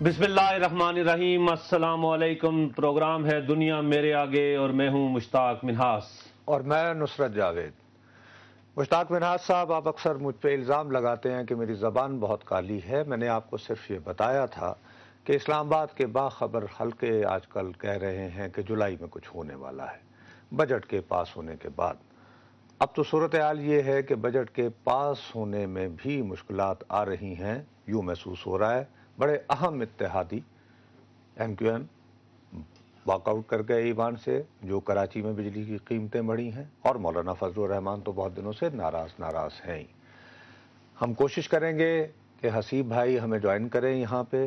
بسم اللہ الرحمن الرحیم، السلام علیکم۔ پروگرام ہے دنیا میرے آگے اور میں ہوں مشتاق منہاس اور میں نصرت جاوید۔ مشتاق منہاس صاحب، آپ اکثر مجھ پہ الزام لگاتے ہیں کہ میری زبان بہت کالی ہے۔ میں نے آپ کو صرف یہ بتایا تھا کہ اسلام آباد کے باخبر حلقے آج کل کہہ رہے ہیں کہ جولائی میں کچھ ہونے والا ہے بجٹ کے پاس ہونے کے بعد۔ اب تو صورتحال یہ ہے کہ بجٹ کے پاس ہونے میں بھی مشکلات آ رہی ہیں، یوں محسوس ہو رہا ہے۔ بڑے اہم اتحادی ایم کیو ایم واک آؤٹ کر گئے ایوان سے، جو کراچی میں بجلی کی قیمتیں بڑھی ہیں، اور مولانا فضل الرحمان تو بہت دنوں سے ناراض ہیں ہی۔ ہم کوشش کریں گے کہ حسیب بھائی ہمیں جوائن کریں یہاں پہ،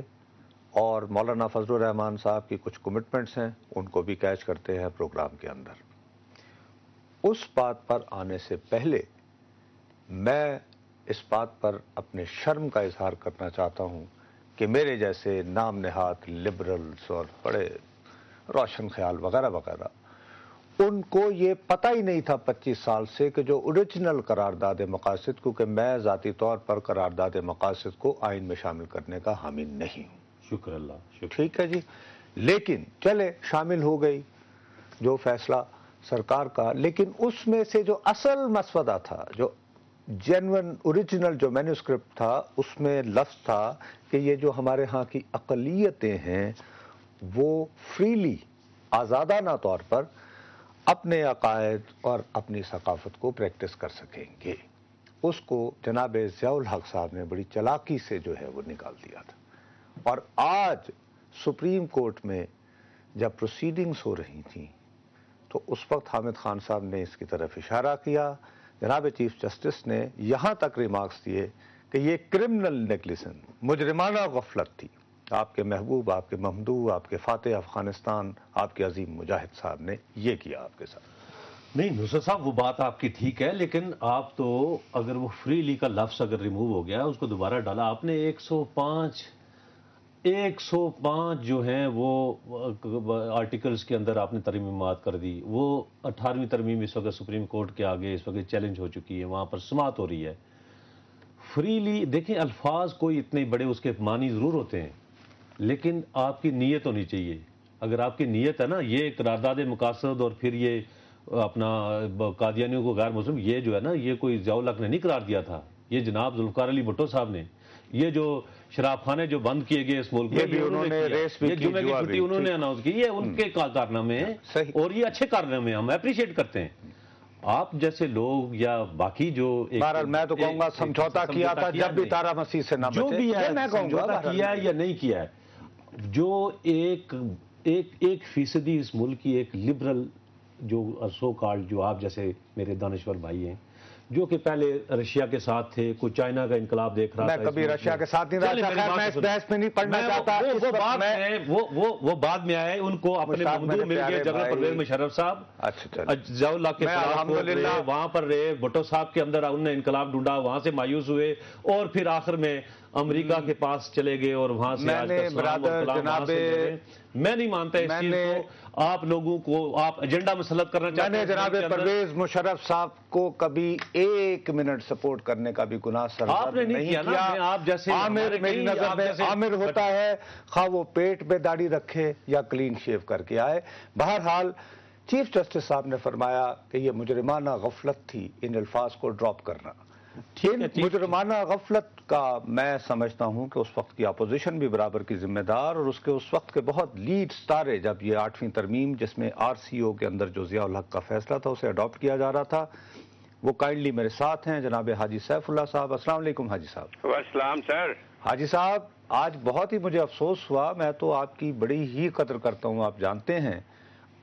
اور مولانا فضل الرحمان صاحب کی کچھ کمٹمنٹس ہیں ان کو بھی کیچ کرتے ہیں پروگرام کے اندر۔ اس بات پر آنے سے پہلے میں اس بات پر اپنے شرم کا اظہار کرنا چاہتا ہوں کہ میرے جیسے نام نہاد لبرلز اور بڑے روشن خیال وغیرہ وغیرہ، ان کو یہ پتہ ہی نہیں تھا 25 سال سے کہ جو اوریجنل قرارداد مقاصد، کیونکہ میں ذاتی طور پر قرارداد مقاصد کو آئین میں شامل کرنے کا حامی نہیں ہوں۔ شکر اللہ، شکر۔ ٹھیک ہے جی، لیکن چلے شامل ہو گئی جو فیصلہ سرکار کا، لیکن اس میں سے جو اصل مسودہ تھا، جو جینون اوریجنل جو مینوسکرپٹ تھا، اس میں لفظ تھا کہ یہ جو ہمارے ہاں کی اقلیتیں ہیں وہ فریلی، آزادانہ طور پر اپنے عقائد اور اپنی ثقافت کو پریکٹس کر سکیں گے۔ اس کو جناب ضیاء الحق صاحب نے بڑی چلاکی سے جو ہے وہ نکال دیا تھا، اور آج سپریم کورٹ میں جب پروسیڈنگز ہو رہی تھیں تو اس وقت حامد خان صاحب نے اس کی طرف اشارہ کیا، جناب چیف جسٹس نے یہاں تک ریمارکس دیے کہ یہ کرمنل نیگلیجنس، مجرمانہ غفلت تھی۔ آپ کے محبوب، آپ کے ممدوح، آپ کے فاتح افغانستان، آپ کے عظیم مجاہد صاحب نے یہ کیا آپ کے ساتھ۔ نہیں نصرت صاحب، وہ بات آپ کی ٹھیک ہے، لیکن آپ تو اگر وہ فریلی کا لفظ اگر ریموو ہو گیا، اس کو دوبارہ ڈالا آپ نے، 105 جو ہیں وہ آرٹیکلز کے اندر آپ نے ترمیمات کر دی۔ وہ 18ویں ترمیم اس وقت سپریم کورٹ کے آگے اس وقت چیلنج ہو چکی ہے، وہاں پر سماعت ہو رہی ہے۔ فریلی دیکھیں، الفاظ کوئی اتنے بڑے اس کے معنی ضرور ہوتے ہیں، لیکن آپ کی نیت ہونی چاہیے۔ اگر آپ کی نیت ہے نا، یہ قرارداد مقاصد اور پھر یہ اپنا قادیانیوں کو غیر مسلم، یہ جو ہے نا، یہ کوئی ضیاء الحق نے نہیں قرار دیا تھا، یہ جناب ذوالفقار علی بھٹو صاحب نے۔ یہ جو شراب خانے جو بند کیے گئے اس ملک میں، یہ جمعے کی چھٹی انہوں نے اناؤنس کی، یہ ان کے کارنامے ہیں، اور یہ اچھے کارنامے ہم اپریشیٹ کرتے ہیں۔ آپ جیسے لوگ یا باقی جو بہرحال میں تو کہوں گا سمجھوتا کیا تھا، جب بھی تارا مسیح سے نہ بچے، جو بھی ہے، میں کہوں گا کیا ہے یا نہیں کیا ہے، جو ایک فیصدی اس ملک کی ایک لبرل جو سو کالڈ، جو آپ جیسے میرے دانشور بھائی ہیں، جو کہ پہلے رشیا کے ساتھ تھے، کوئی چائنا کا انقلاب دیکھ رہا تھا، میں کبھی رشیا کے ساتھ نہیں رہا، خیر میں اس بحث میں نہیں پڑھنا چاہتا۔ وہ بعد میں آئے، ان کو اپنے ممدوح مل گئے، جنرل پرویز مشرف صاحب ضیاء الحق کے خلاف وہاں پر رہے، بھٹو صاحب کے اندر انہوں نے انقلاب ڈھونڈا، وہاں سے مایوس ہوئے، اور پھر آخر میں امریکہ کے پاس چلے گئے، اور وہاں سے آج تک سلام اور کلام۔ میں نہیں مانتا اس چیز کو، آپ لوگوں کو آپ ایجنڈا مسلط کرنا چاہتے ہیں۔ میں نے جناب پرویز مشرف صاحب کو کبھی 1 منٹ سپورٹ کرنے کا بھی گناہ سرزد نہیں کیا۔ آپ جیسے عامر میری نظر میں عامر ہوتا ہے، خواہ وہ پیٹ پہ داڑھی رکھے یا کلین شیو کر کے آئے۔ بہرحال چیف جسٹس صاحب نے فرمایا کہ یہ مجرمانہ غفلت تھی ان الفاظ کو ڈراپ کرنا۔ مجرمانہ غفلت کا میں سمجھتا ہوں کہ اس وقت کی اپوزیشن بھی برابر کی ذمہ دار، اور اس وقت کے بہت لیڈ ستارے، جب یہ 8ویں ترمیم جس میں RCO کے اندر جو ضیاء الحق کا فیصلہ تھا اسے اڈاپٹ کیا جا رہا تھا، وہ کائنڈلی میرے ساتھ ہیں جناب حاجی سیف اللہ صاحب۔ السلام علیکم حاجی صاحب۔ السلام سر۔ حاجی صاحب، آج بہت ہی مجھے افسوس ہوا، میں تو آپ کی بڑی ہی قدر کرتا ہوں، آپ جانتے ہیں،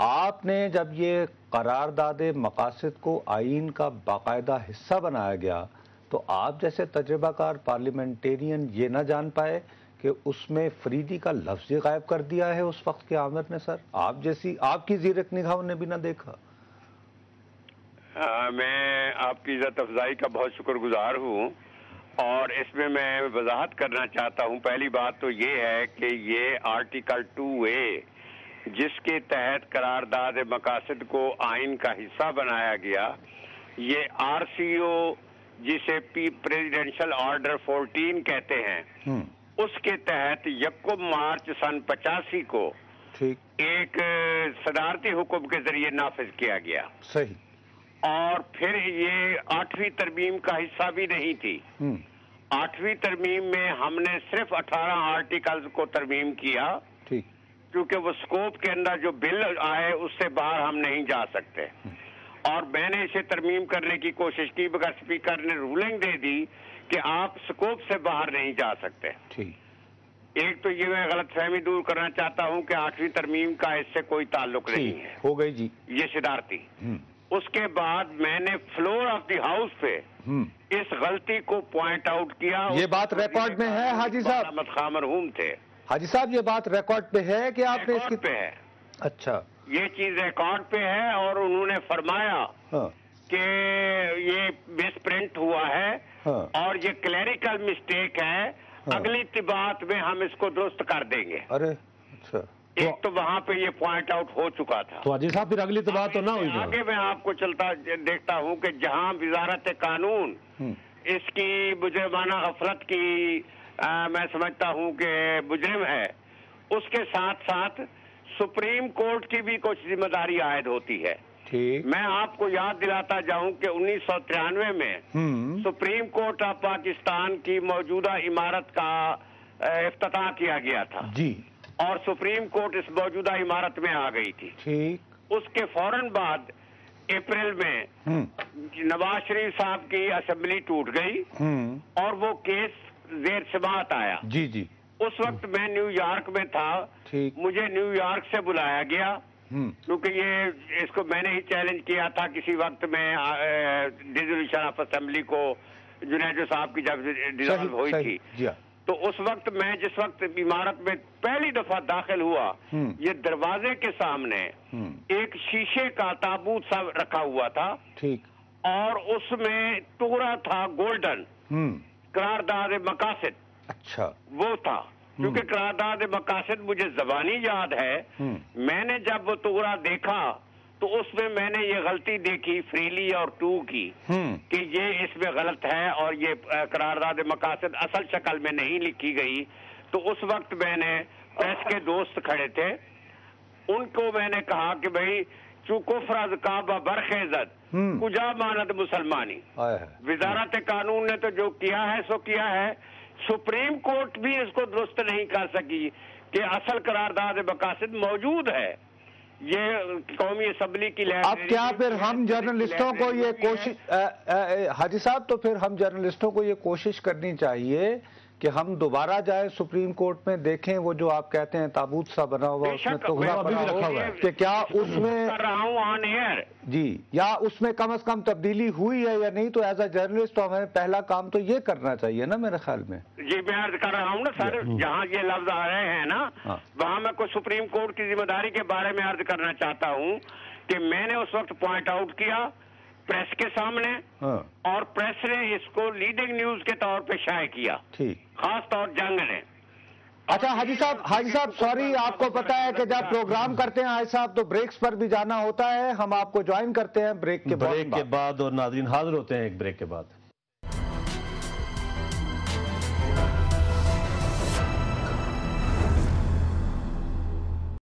آپ نے جب یہ قرارداد مقاصد کو آئین کا باقاعدہ حصہ بنایا گیا تو آپ جیسے تجربہ کار پارلیمنٹیرین یہ نہ جان پائے کہ اس میں فریدی کا لفظ ہی غائب کر دیا ہے اس وقت کے عامر نے۔ سر آپ کی زیرک نگاہوں نے بھی نہ دیکھا؟ میں آپ کی عزت افزائی کا بہت شکر گزار ہوں، اور اس میں وضاحت کرنا چاہتا ہوں۔ پہلی بات تو یہ ہے کہ یہ آرٹیکل 2A جس کے تحت قرارداد مقاصد کو آئین کا حصہ بنایا گیا، یہ RCO جسے پریزیڈنشل آرڈر 14 کہتے ہیں، اس کے تحت 1 مارچ سن 85 کو ٹھیک، ایک صدارتی حکم کے ذریعے نافذ کیا گیا، صحیح، اور پھر یہ 8ویں ترمیم کا حصہ بھی نہیں تھی۔ 8ویں ترمیم میں ہم نے صرف 18 آرٹیکلز کو ترمیم کیا، ٹھیک، کیونکہ وہ سکوپ کے اندر جو بل آئے اس سے باہر ہم نہیں جا سکتے، اور میں نے اسے ترمیم کرنے کی کوشش کی مگر اسپیکر نے رولنگ دے دی کہ آپ سکوپ سے باہر نہیں جا سکتے۔ ٹھیک، ایک تو یہ میں غلط فہمی دور کرنا چاہتا ہوں کہ 8ویں ترمیم کا اس سے کوئی تعلق نہیں ہے، ہو گئی جی، یہ صدارتی۔ اس کے بعد میں نے فلور آف دی ہاؤس پہ اس غلطی کو پوائنٹ آؤٹ کیا۔ یہ بات ریکارڈ میں ہے حاجی صاحب؟ احمد خان مرحوم تھے۔ حاجی صاحب یہ بات ریکارڈ پہ ہے کہ آپ نے اس کی؟ ریکارڈ پہ ہے، اچھا، یہ چیز ریکارڈ پہ ہے، اور انہوں نے فرمایا ہاں، کہ یہ مس پرنٹ ہوا ہے ہاں، اور یہ کلیریکل مسٹیک ہے، اگلی طباعت میں ہم اس کو درست کر دیں گے۔ ارے اچھا، ایک تو وہاں پہ یہ پوائنٹ آؤٹ ہو چکا تھا۔ تو حاجی صاحب پھر اگلی تو بات تو نہ ہوئی نا۔ آگے میں آپ کو چلتا دیکھتا ہوں کہ جہاں وزارت قانون اس کی مجرمانہ غفلت کی میں سمجھتا ہوں کہ مجرم ہے، اس کے ساتھ ساتھ سپریم کورٹ کی بھی کچھ ذمہ داری عائد ہوتی ہے۔ ٹھیک، میں آپ کو یاد دلاتا جاؤں کہ 1993 میں سپریم کورٹ آف پاکستان کی موجودہ عمارت کا افتتاح کیا گیا تھا، جی، اور سپریم کورٹ اس موجودہ عمارت میں آ گئی تھی۔ ٹھیک، اس کے فوراً بعد اپریل میں نواز شریف صاحب کی اسمبلی ٹوٹ گئی اور وہ کیس زیر سماعت آیا۔ جی جی، اس وقت میں نیو یارک میں تھا، ٹھیک، مجھے نیو یارک سے بلایا گیا، کیونکہ یہ اس کو میں نے ہی چیلنج کیا تھا کسی وقت میں ڈیزولوشن آف اسمبلی کو، جنیدو صاحب کی جب ڈیزالو ہوئی تھی، تو اس وقت میں جس وقت عمارت میں پہلی دفعہ داخل ہوا، یہ دروازے کے سامنے ایک شیشے کا تابوت سا رکھا ہوا تھا، ٹھیک، اور اس میں ٹکڑا تھا گولڈن، قرارداد مقاصد، اچھا، وہ تھا۔ کیونکہ قرارداد مقاصد مجھے زبانی یاد ہے، میں نے جب وہ ٹکڑا دیکھا تو اس میں نے یہ غلطی دیکھی فریلی اور ٹو کی کہ یہ اس میں غلط ہے اور یہ قرارداد مقاصد اصل شکل میں نہیں لکھی گئی۔ تو اس وقت میں نے پریس کے دوست کھڑے تھے، ان کو میں نے کہا کہ بھائی چونکہ فرض کعبہ برخیزت کجا ماند مسلمانی، وزارت قانون نے تو جو کیا ہے سو کیا ہے، سپریم کورٹ بھی اس کو درست نہیں کر سکی کہ اصل قرارداد مقاصد موجود ہے۔ یہ قومی اسمبلی کی لائبریری۔ اب کیا پھر ہم جرنلسٹوں کو یہ کوشش، حاجی صاحب تو پھر ہم جرنلسٹوں کو یہ کوشش کرنی چاہیے کہ ہم دوبارہ جائیں سپریم کورٹ میں، دیکھیں وہ جو آپ کہتے ہیں تابوت سا بنا ہوا اس میں ٹکڑا پڑا ہوا کہ کیا اس میں، کر رہا ہوں آن ایئر جی، یا اس میں کم از کم تبدیلی ہوئی ہے یا نہیں، تو ایز اے جرنلسٹ تو ہمیں پہلا کام تو یہ کرنا چاہیے نا میرے خیال میں۔ جی میں عرض کر رہا ہوں نا سر، جہاں یہ لفظ آ رہے ہیں نا وہاں میں کوئی سپریم کورٹ کی ذمہ داری کے بارے میں عرض کرنا چاہتا ہوں کہ میں نے اس وقت پوائنٹ آؤٹ کیا پریس کے سامنے، اور پریس نے اس کو لیڈنگ نیوز کے طور پہ شائع کیا، ٹھیک، خاص طور جنگ نے۔ اچھا حاجی صاحب سوری، آپ کو پتا ہے کہ جب پروگرام کرتے ہیں حاجی صاحب تو بریکس پر بھی جانا ہوتا ہے، ہم آپ کو جوائن کرتے ہیں بریک کے بعد، اور ناظرین حاضر ہوتے ہیں ایک بریک کے بعد۔